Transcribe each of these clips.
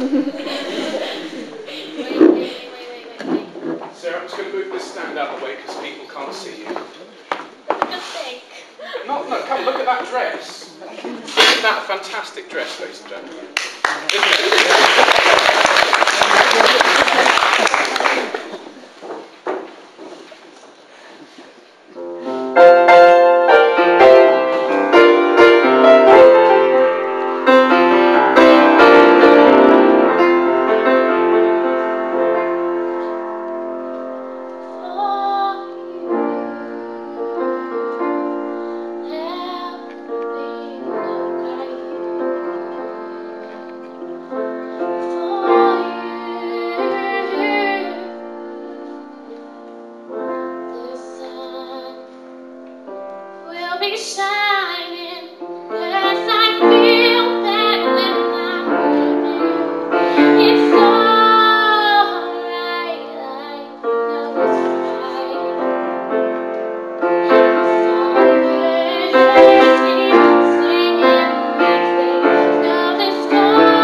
Sarah, I'm just going to move this stand out of the way because people can't see you. No, come look at that dress. Isn't that a fantastic dress, ladies and gentlemen? Isn't be shining as I feel that when I'm with you, it's alright. I know it's right. And the songbirds keep singing like they know the score.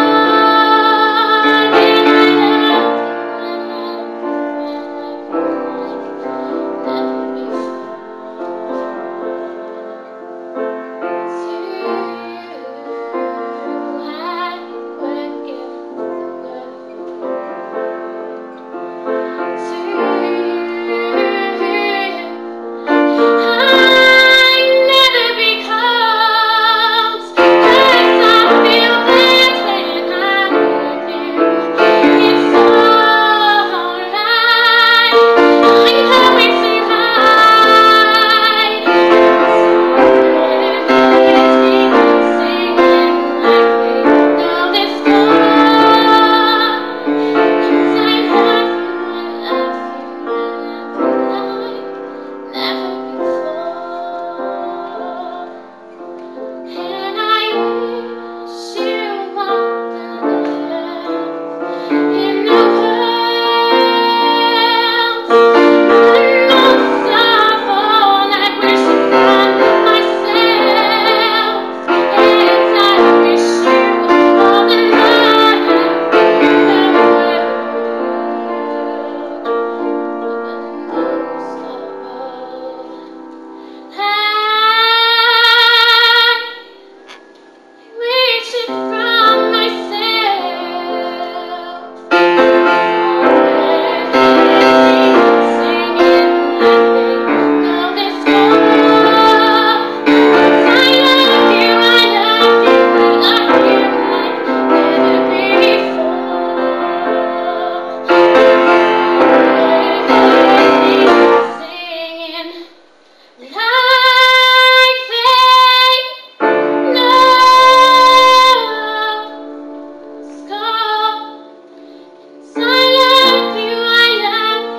And I love you like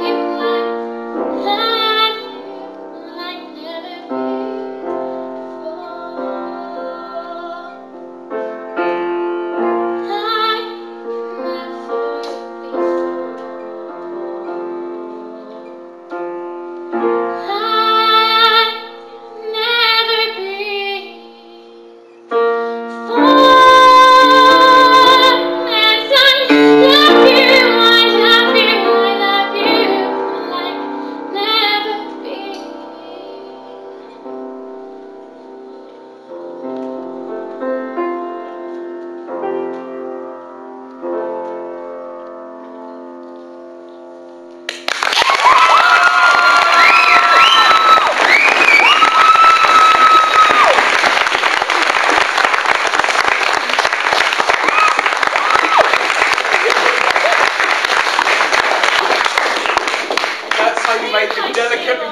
never before. make a delicate